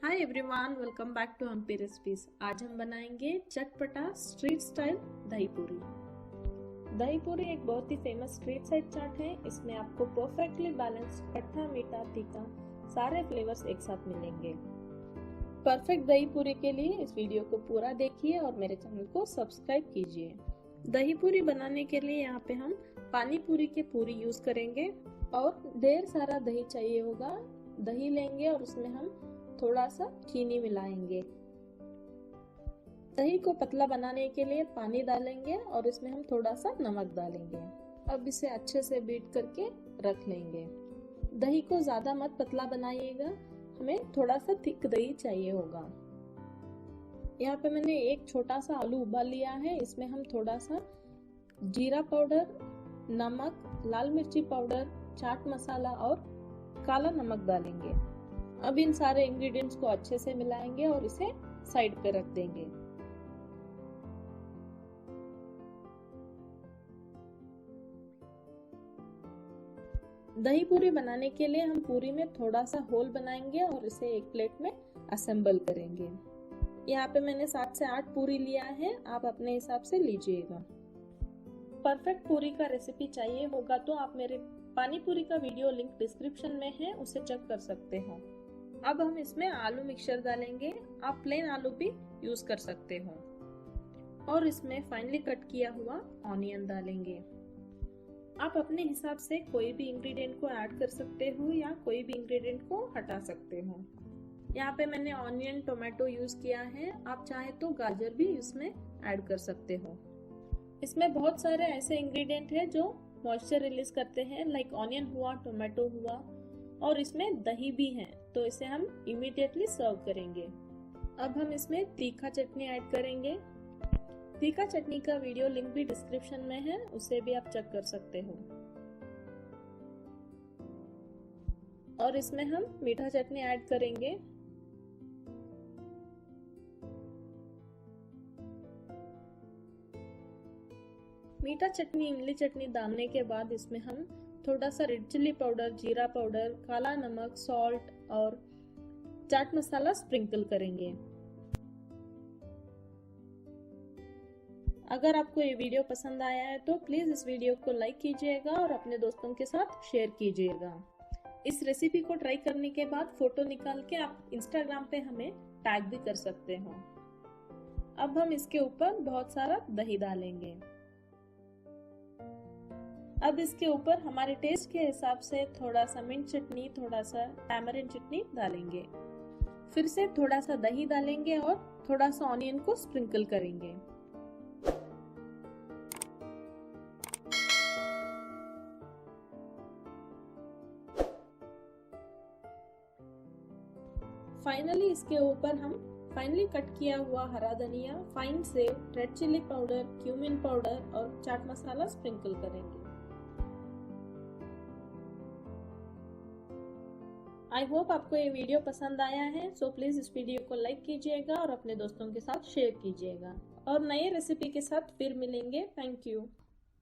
Hi everyone, welcome back to Hampi recipes. आज हम बनाएंगे चटपटा स्ट्रीट स्टाइल दही पूरी। दही पूरी एक बहुत ही फेमस स्ट्रीट साइड चाट है। इसमें आपको परफेक्टली बैलेंस्ड खट्टा मीठा तीखा सारे फ्लेवर्स एक साथ मिलेंगे। परफेक्ट दही पूरी के लिए इस वीडियो को पूरा देखिए और मेरे चैनल को सब्सक्राइब कीजिए। दही पूरी बनाने के लिए यहाँ पे हम पानी पूरी के पूरी यूज करेंगे और ढेर सारा दही चाहिए होगा। दही लेंगे और उसमें हम थोड़ा सा चीनी मिलाएंगे। दही को पतला बनाने के लिए पानी डालेंगे और इसमें हम थोड़ा सा नमक डालेंगे। अब इसे अच्छे से बीट करके रख लेंगे। दही को ज्यादा मत पतला बनाइएगा, हमें थोड़ा सा थिक दही चाहिए होगा। यहाँ पे मैंने एक छोटा सा आलू उबाल लिया है। इसमें हम थोड़ा सा जीरा पाउडर, नमक, लाल मिर्ची पाउडर, चाट मसाला और काला नमक डालेंगे। अब इन सारे इंग्रेडिएंट्स को अच्छे से मिलाएंगे और इसे साइड पे रख देंगे। दही पूरी बनाने के लिए हम पूरी में थोड़ा सा होल बनाएंगे और इसे एक प्लेट में असेंबल करेंगे। यहाँ पे मैंने 7 से 8 पूरी लिया है, आप अपने हिसाब से लीजिएगा। परफेक्ट पूरी का रेसिपी चाहिए होगा तो आप मेरे पानी पूरी का वीडियो लिंक डिस्क्रिप्शन में है, उसे चेक कर सकते हो। अब हम इसमें आलू मिक्सचर डालेंगे, आप प्लेन आलू भी यूज कर सकते हो। और इसमें फाइनली कट किया हुआ ऑनियन डालेंगे। आप अपने हिसाब से कोई भी इंग्रेडिएंट को ऐड कर सकते हो या कोई भी इंग्रेडिएंट को हटा सकते हो। यहाँ पे मैंने ऑनियन टोमेटो यूज किया है, आप चाहे तो गाजर भी इसमें ऐड कर सकते हो। इसमें बहुत सारे ऐसे इंग्रेडिएंट है जो मॉइस्चर रिलीज करते हैं, लाइक ऑनियन हुआ, टोमेटो हुआ और इसमें दही भी है, तो इसे हम इमीडिएटली सर्व करेंगे। अब हम इसमें तीखा चटनी ऐड करेंगे। तीखा चटनी का वीडियो लिंक भी डिस्क्रिप्शन में है, उसे भी आप चेक कर सकते हो। और इसमें हम मीठा चटनी ऐड करेंगे। मीठा चटनी, इमली चटनी डालने के बाद इसमें हम थोड़ा सा रेड चिल्ली पाउडर, जीरा पाउडर, काला नमक, सॉल्ट और चाट मसाला स्प्रिंकल करेंगे। अगर आपको ये वीडियो पसंद आया है तो प्लीज इस वीडियो को लाइक कीजिएगा और अपने दोस्तों के साथ शेयर कीजिएगा। इस रेसिपी को ट्राई करने के बाद फोटो निकाल के आप इंस्टाग्राम पे हमें टैग भी कर सकते हो। अब हम इसके ऊपर बहुत सारा दही डालेंगे। अब इसके ऊपर हमारे टेस्ट के हिसाब से थोड़ा सा मिंट चटनी, थोड़ा सा टैमरिंड चटनी डालेंगे। फिर से थोड़ा सा दही डालेंगे और थोड़ा सा ऑनियन को स्प्रिंकल करेंगे। फाइनली इसके ऊपर हम फाइनली कट किया हुआ हरा धनिया, फाइन से red chilli powder, cumin powder और चाट मसाला स्प्रिंकल करेंगे। आई होप आपको ये वीडियो पसंद आया है, सो प्लीज इस वीडियो को लाइक कीजिएगा और अपने दोस्तों के साथ शेयर कीजिएगा। और नए रेसिपी के साथ फिर मिलेंगे। Thank you.